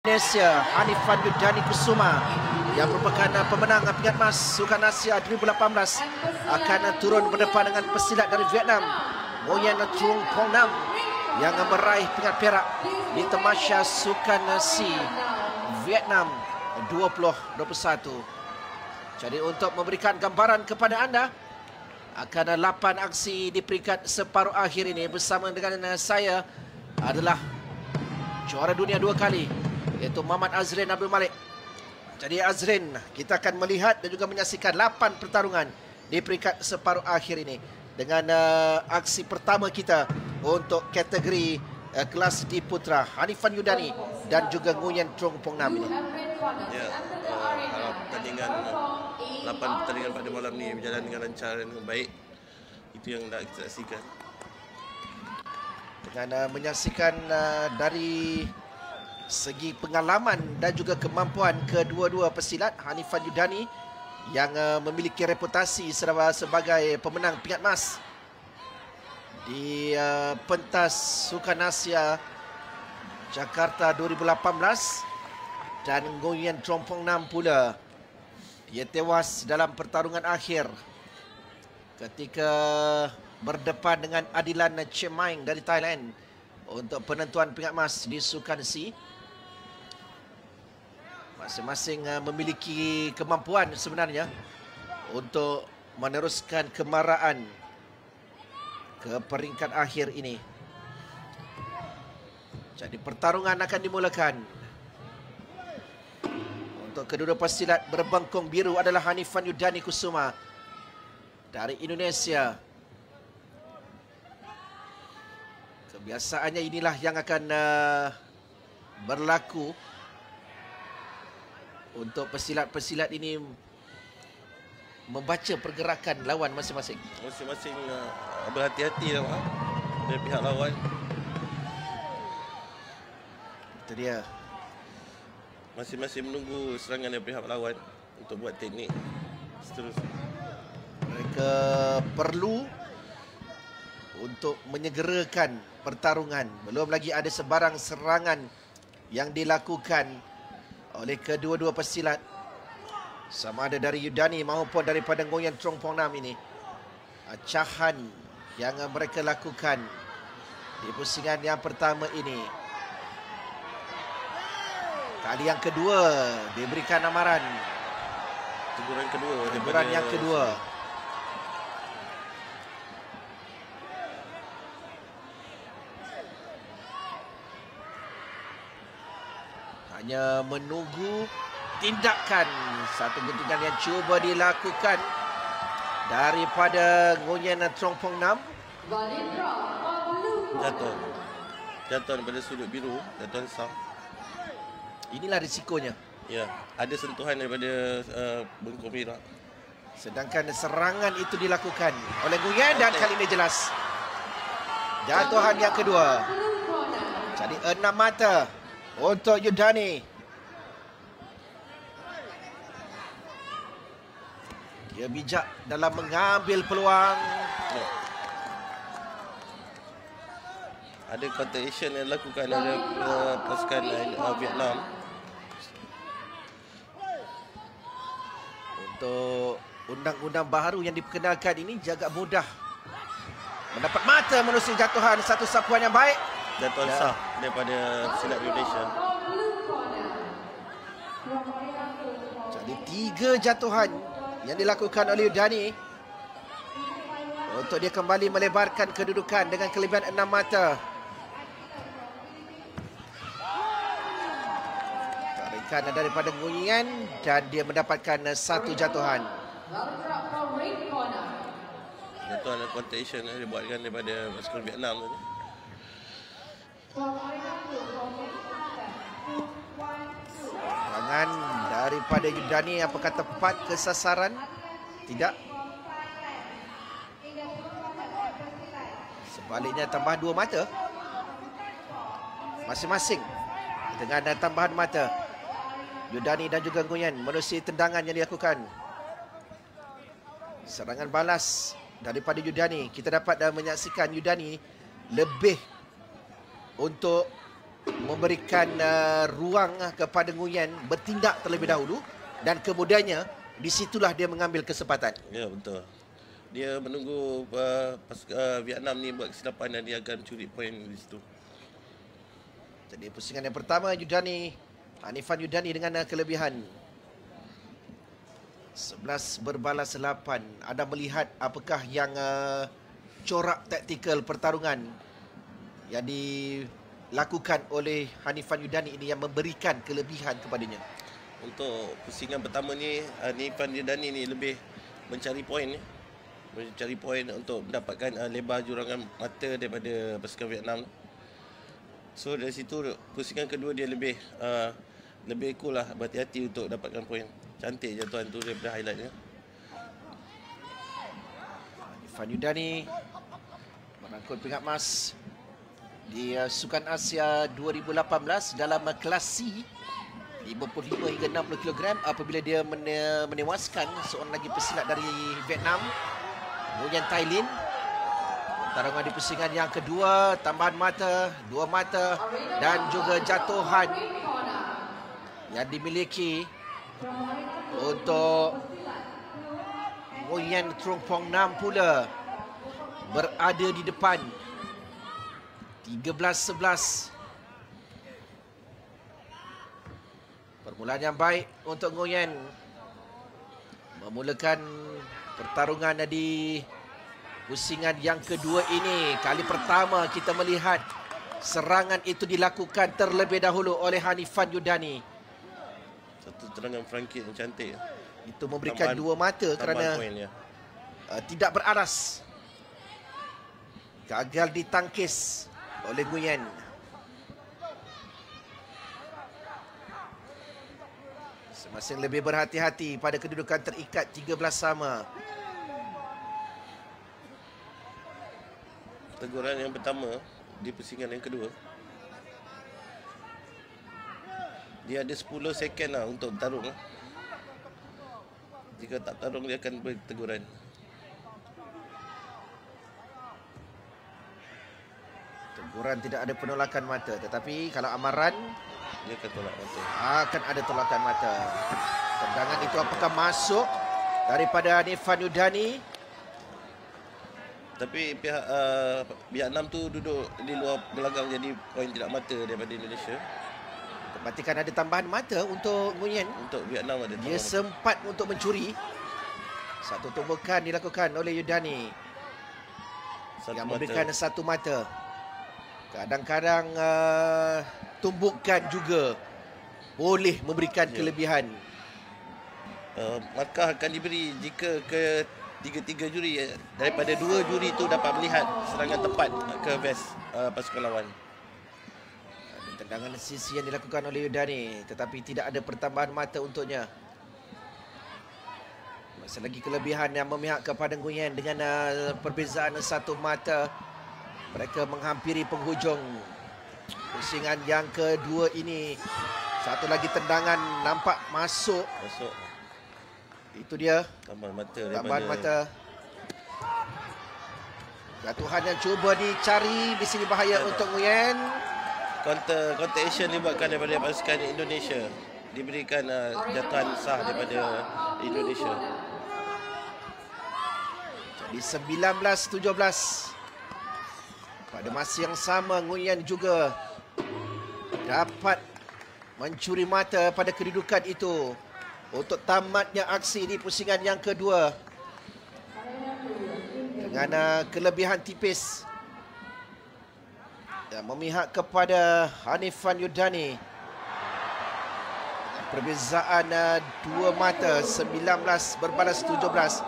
Indonesia Hanifan Yudani Kusuma yang merupakan pemenang pingat emas Sukan Asia 2018 akan turun berdepan dengan pesilat dari Vietnam Nguyen Truong Phong Nam yang meraih pingat perak di Tamasya Sukan Sea Vietnam 2021. Jadi untuk memberikan gambaran kepada anda, akan 8 aksi di peringkat separuh akhir ini bersama dengan saya adalah juara dunia 2 kali, iaitu Muhammad Azrin Abdul Malik. Jadi Azrin, kita akan melihat dan juga menyaksikan 8 pertarungan di peringkat separuh akhir ini dengan aksi pertama kita untuk kategori kelas D Putra, Hanifan Yudani dan juga Nguyen Truong Phong Nam ini. Ya, harap pertandingan 8 pertandingan pada malam ni berjalan dengan lancar dan dengan baik. Itu yang nak kita saksikan. Dengan menyaksikan dari segi pengalaman dan juga kemampuan kedua-dua pesilat, Hanifan Yudani yang memiliki reputasi sebagai pemenang pingat emas di pentas Sukan Asia Jakarta 2018, dan Nguyen Truong Phong Nam pula dia tewas dalam pertarungan akhir ketika berdepan dengan Adilan Chemaing dari Thailand untuk penentuan pingat emas di Sukan Sea. Masing-masing memiliki kemampuan sebenarnya untuk meneruskan kemarahan ke peringkat akhir ini. Jadi pertarungan akan dimulakan. Untuk kedua pesilat berbangkong biru adalah Hanifan Yudani Kusuma dari Indonesia. Kebiasaannya inilah yang akan berlaku untuk pesilat-pesilat ini membaca pergerakan lawan masing-masing. Masing-masing berhati-hati lah dari pihak lawan. Itu dia. Masing-masing menunggu serangan dari pihak lawan untuk buat teknik seterusnya. Mereka perlu untuk menyegerakan pertarungan. Belum lagi ada sebarang serangan yang dilakukan oleh kedua-dua pesilat, sama ada dari Yudani maupun daripada Nguyen Truong Phong Nam ini. Acahan yang mereka lakukan di pusingan yang pertama ini. Kali yang kedua diberikan amaran. Teguran yang kedua. Hanya menunggu tindakan satu guntingan yang cuba dilakukan daripada Nguyen Truong Phong Nam. Jatuh daripada sudut biru, jatuh sah. Inilah risikonya. Ya, ada sentuhan daripada bengkong merah. Sedangkan serangan itu dilakukan oleh Nguyen dan kali ini jelas. Jatuhan yang kedua. Jadi 6 mata untuk Yudani. Dia bijak dalam mengambil peluang. Ya. Ada counter action yang dilakukan oleh pasukan Vietnam. Untuk undang-undang baharu yang diperkenalkan ini agak mudah mendapat mata menerusi jatuhan. Satu sapuan yang baik. Jatuh sah daripada pesilat Indonesia. Jadi 3 jatuhan yang dilakukan oleh Yudani untuk dia kembali melebarkan kedudukan dengan kelebihan 6 mata. Tarikan daripada Nguyen dan dia mendapatkan 1 jatuhan. Jatuhan contention yang dibuatkan daripada pasukan Vietnam tadi. Serangan daripada Yudani, apakah tepat ke sasaran? Tidak. Sebaliknya tambah 2 mata masing-masing. Dengan tambahan mata, Yudani dan juga Nguyen menerusi tendangan yang dilakukan. Serangan balas daripada Yudani. Kita dapat menyaksikan Yudani lebih untuk memberikan ruang kepada Nguyen bertindak terlebih dahulu dan kemudiannya di situlah dia mengambil kesempatan. Ya, betul. Dia menunggu Vietnam ni buat kesilapan dan dia akan curi poin di situ. Jadi pusingan yang pertama Yudani, Hanifan Yudani dengan kelebihan 11 berbalas 8. Anda melihat apakah yang corak taktikal pertarungan yang dilakukan oleh Hanifan Yudani ini yang memberikan kelebihan kepadanya. Untuk pusingan pertama ni, Hanifan Yudani ni lebih mencari poin ni. Mencari poin untuk mendapatkan lebar jurangan mata daripada pasukan Vietnam. So dari situ pusingan kedua dia lebih cool lah, berhati-hati untuk dapatkan poin. Cantik jatuhan tu daripada highlightnya. Hanifan Yudani merangkul pingat emas di Sukan Asia 2018 dalam kelas C 55 hingga 60 kg apabila dia menewaskan seorang lagi pesilat dari Vietnam, Nguyen Tai Lin. Pertarungan di pusingan yang kedua, tambahan mata, 2 mata dan juga jatuhan yang dimiliki untuk Nguyen Trung Phong Nam pula berada di depan 13-11. Permulaan yang baik untuk Nguyen memulakan pertarungan di pusingan yang kedua ini. Kali pertama kita melihat serangan itu dilakukan terlebih dahulu oleh Hanifan Yudani. Satu terangan Frankit yang cantik. Itu memberikan 2 mata kerana tidak beraras. Gagal ditangkis oleh Nguyen. Masing lebih berhati-hati pada kedudukan terikat 13 sama. Teguran yang pertama di pusingan yang kedua, dia ada 10 second lah untuk bertarung. Jika tak bertarung dia akan beri teguran. Teguran tidak ada penolakan mata, tetapi kalau amaran dia akan tolak mata. Akan ada tolakan mata. Tendangan itu apakah masuk daripada Hanifan Yudani? Tapi pihak Vietnam tu duduk di luar gelanggang, jadi poin tidak mata daripada Indonesia. Pastikan ada tambahan mata untuk Nguyen. Untuk Vietnam ada Dia sempat untuk mencuri. Satu tumbukan dilakukan oleh Yudani yang memberikan 1 mata. Kadang-kadang tumbukan juga boleh memberikan kelebihan. Markah akan diberi jika ke 3 juri daripada 2 juri itu dapat melihat serangan tepat ke vest pasukan lawan. Tendangan sisi yang dilakukan oleh Yudani, tetapi tidak ada pertambahan mata untuknya. Masih lagi kelebihan yang memihak kepada Nguyen dengan perbezaan 1 mata. Mereka menghampiri penghujung pusingan yang kedua ini. Satu lagi tendangan nampak masuk. Itu dia. Tambahan mata. Tambahan mata. Jatuhan yang cuba dicari. Di sini bahaya untuk Nguyen. Counter action dibuatkan daripada pasukan Indonesia. Diberikan jatuhan sah daripada Indonesia. Jadi 19-17. Pada masa yang sama Nguyen juga dapat mencuri mata pada kedudukan itu. Untuk tamatnya aksi di pusingan yang kedua dengan kelebihan tipis yang memihak kepada Hanifan Yudani. Perbezaan 2 mata, 19 berbalas 17.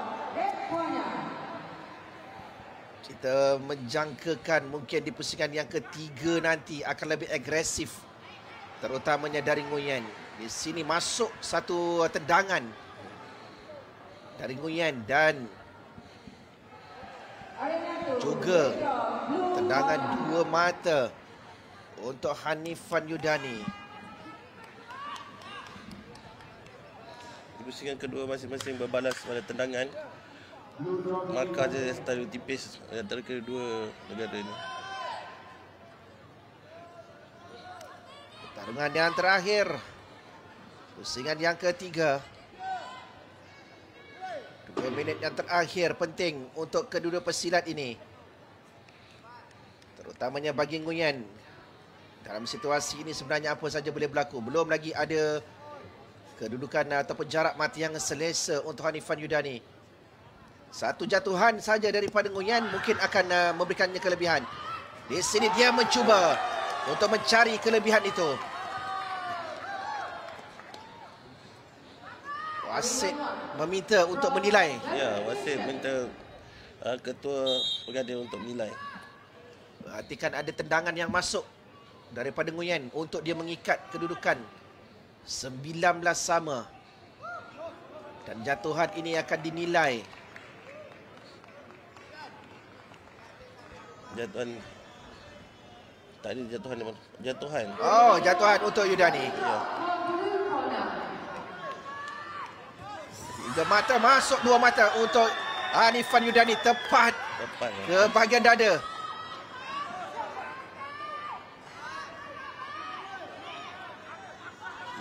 Kita menjangkakan mungkin di pusingan yang ketiga nanti akan lebih agresif, terutamanya dari Nguyen. Di sini masuk satu tendangan dari Nguyen dan juga tendangan 2 mata untuk Hanifan Yudani. Di pusingan kedua masing-masing berbalas pada tendangan. Markah dia terlalu tipis antara kedua negara ini. Pertarungan yang terakhir. Pusingan yang ketiga. 2 minit yang terakhir penting untuk kedua pesilat ini. Terutamanya bagi Nguyen. Dalam situasi ini sebenarnya apa saja boleh berlaku. Belum lagi ada kedudukan ataupun jarak mati yang selesa untuk Hanifan Yudani. Satu jatuhan saja daripada Nguyen mungkin akan memberikannya kelebihan. Di sini dia mencuba untuk mencari kelebihan itu. Wasit meminta untuk menilai. Ya, wasit minta ketua bergadir untuk menilai. Perhatikan ada tendangan yang masuk daripada Nguyen untuk dia mengikat kedudukan 19 sama. Dan jatuhan ini akan dinilai. Jatuhan. Tak ada jatuhan. Jatuhan. Oh, jatuhan untuk Yudani. Ya. Tiga mata masuk, 2 mata untuk Hanifan Yudani. Tepat ke bahagian dada.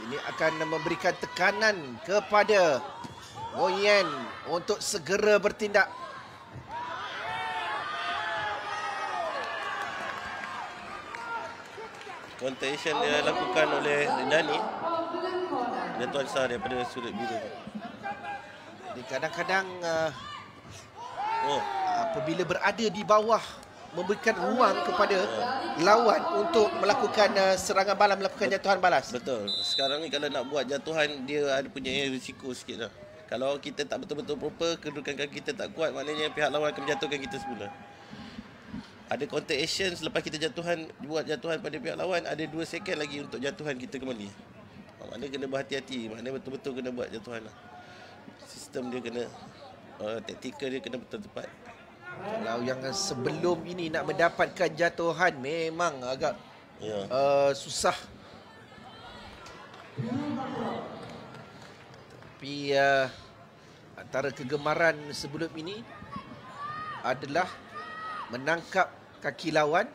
Ini akan memberikan tekanan kepada Nguyen untuk segera bertindak. Contaction dia lakukan oleh Dani. Jatuhan sah daripada sudut biru. Jadi kadang-kadang apabila berada di bawah memberikan ruang kepada lawan untuk melakukan serangan balas, melakukan jatuhan balas. Betul. Sekarang ni kalau nak buat jatuhan, dia ada punya risiko sikit lah. Kalau kita tak betul-betul proper, kedudukan kaki kita tak kuat, maknanya pihak lawan akan menjatuhkan kita semula. Ada contact action selepas kita jatuhan, buat jatuhan pada pihak lawan, ada 2 second lagi untuk jatuhan kita kembali. Maknanya kena berhati-hati, maknanya betul-betul kena buat jatuhan lah. Sistem dia kena, taktikal dia kena betul tepat. Kalau yang sebelum ini nak mendapatkan jatuhan memang agak susah. Tapi antara kegemaran sebelum ini adalah menangkap kaki lawan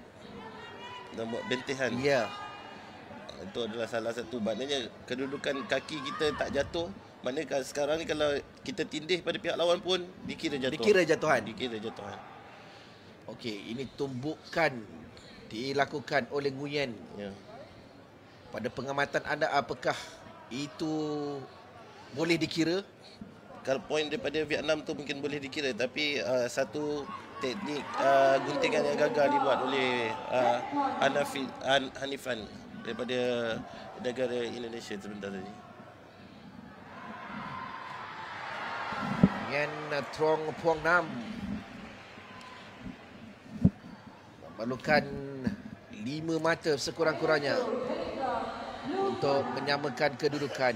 dan buat bentehan. Ya. Itu adalah salah satu. Maknanya kedudukan kaki kita tak jatuh. Maknanya sekarang ni kalau kita tindih pada pihak lawan pun dikira jatuh. Dikira jatuhan. Dikira jatuhan. Okey, ini tumbukan dilakukan oleh Nguyen. Ya. Pada pengamatan anda, apakah itu boleh dikira? Kalau poin daripada Vietnam tu mungkin boleh dikira, tapi satu teknik guntingan yang gagal dibuat oleh Hanifan daripada negara Indonesia sebentar tadi. Nguyen Trong Phuong Nam memerlukan 5 mata sekurang-kurangnya untuk menyamakan kedudukan.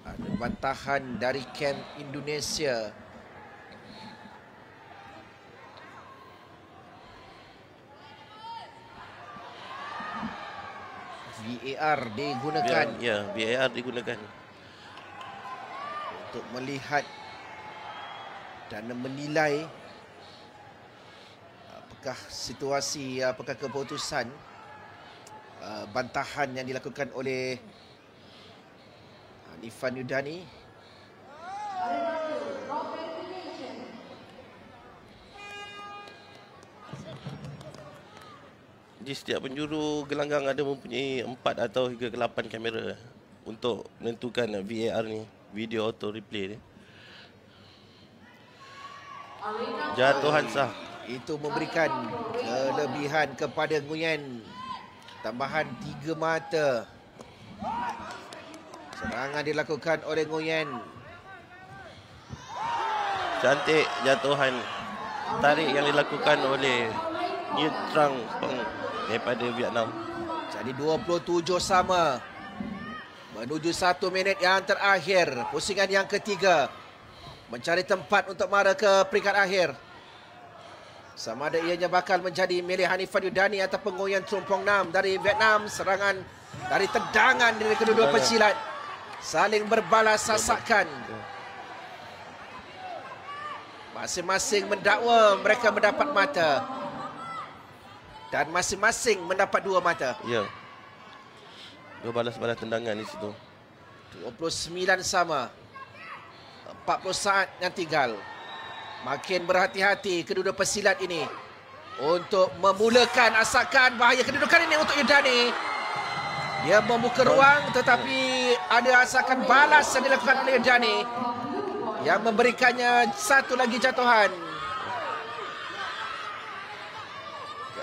Ada bantahan dari kamp Indonesia. VAR digunakan. Ya, VAR digunakan untuk melihat dan menilai apakah situasi, apakah keputusan bantahan yang dilakukan oleh Hanifan Yudani. Di setiap penjuru gelanggang ada mempunyai 4 atau hingga ke 8 kamera untuk menentukan VAR ni, video auto replay ni. Jatuhan sah. Itu memberikan kelebihan kepada Nguyen. Tambahan 3 mata. Serangan dilakukan oleh Nguyen. Cantik jatuhan. Tarik yang dilakukan oleh Nhiet Trang Peng daripada Vietnam. Jadi 27 sama. Menuju 1 minit yang terakhir. Pusingan yang ketiga. Mencari tempat untuk mara ke peringkat akhir. Sama ada ianya bakal menjadi milik Hanifan Yudani ataupun Nguyen Trong Phuong Nam dari Vietnam. Serangan dari tendangan dari kedua-dua pesilat. Saling berbalas sasakan. Masing-masing mendakwa mereka mendapat mata. Dan masing-masing mendapat 2 mata. Ya. Dua balas-balas tendangan di situ. 29 sama. 40 saat yang tinggal. Makin berhati-hati kedua pesilat ini untuk memulakan asakan bahaya kedudukan ini untuk Yudani. Dia membuka ruang tetapi ada asakan balas yang dilakukan oleh Yudani yang memberikannya satu lagi jatuhan.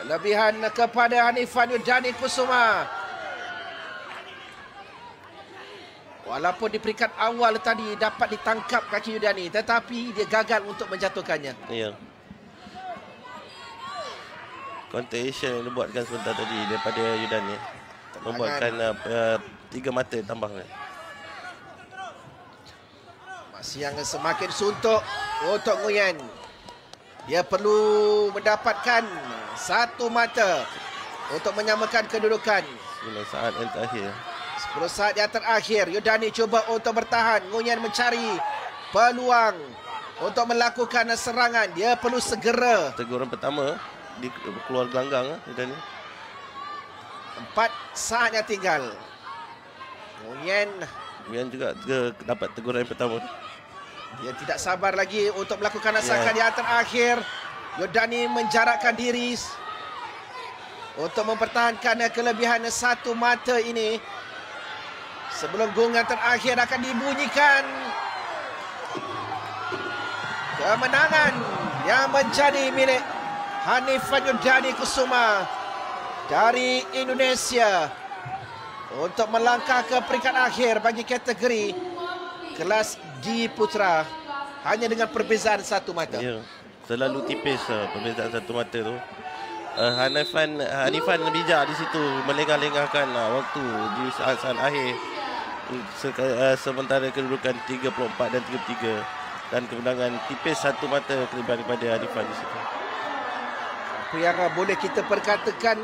Kelebihan kepada Hanifan Yudani Kusuma. Walaupun di peringkat awal tadi dapat ditangkap kaki Yudani, tetapi dia gagal untuk menjatuhkannya. Ya. Counter action yang dibuatkan sebentar tadi daripada Yudani membuatkan 3 mata tambah. Masih yang semakin suntuk untuk Nguyen. Dia perlu mendapatkan 1 mata untuk menyamakan kedudukan. 9 saat yang terakhir. 10 saat yang terakhir. Yudani cuba untuk bertahan. Nguyen mencari peluang untuk melakukan serangan. Dia perlu segera. Teguran pertama di keluar gelanggang Yudani. 4 saat yang tinggal. Nguyen juga dapat teguran yang pertama. dia tidak sabar lagi untuk melakukan asakan yang terakhir. Yudani menjarakkan diri untuk mempertahankan kelebihan 1 mata ini. Sebelum gong yang terakhir akan dibunyikan. Kemenangan yang menjadi milik Hanifan Yudani Kusuma dari Indonesia untuk melangkah ke peringkat akhir bagi kategori kelas D Putra hanya dengan perbezaan 1 mata. Ya, selalu tipis perbezaan 1 mata tu. Hanifan bijak di situ melengah-lengahkan waktu di saat-saat akhir. Sementara kedudukan 34 dan 33 dan kemenangan tipis 1 mata kelebihan daripada Hanifan di situ. Apa yang boleh kita perkatakan,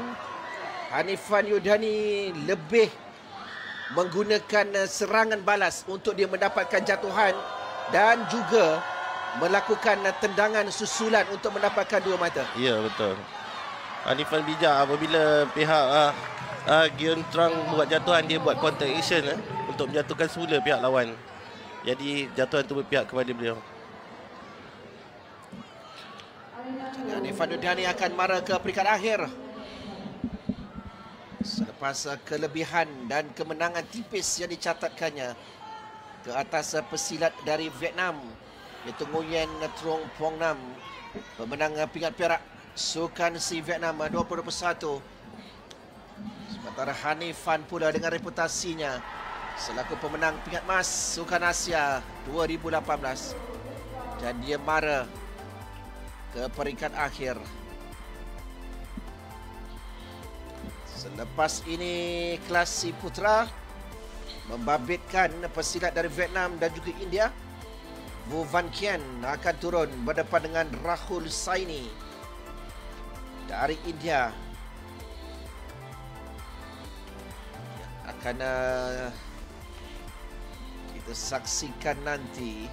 Hanifan Yudani lebih menggunakan serangan balas untuk dia mendapatkan jatuhan dan juga melakukan tendangan susulan untuk mendapatkan 2 mata. Ya, betul. Hanifan bijak apabila pihak Gion Trong buat jatuhan, dia buat counter action untuk menjatuhkan semula pihak lawan. Jadi jatuhan itu berpihak kepada beliau. Hanifan Yudani akan mara ke peringkat akhir selepas kelebihan dan kemenangan tipis yang dicatatkannya ke atas pesilat dari Vietnam, iaitu Nguyen Trong Phong Nam, pemenang pingat perak Sukan Si Vietnam 2021. Sementara Hanifan pula dengan reputasinya selaku pemenang pingat emas Sukan Asia 2018 dan dia mara ke peringkat akhir. Selepas ini kelas Si Putra membabitkan pesilat dari Vietnam dan juga India. Vu Van Kien akan turun berdepan dengan Rahul Saini dari India. Akan kita saksikan nanti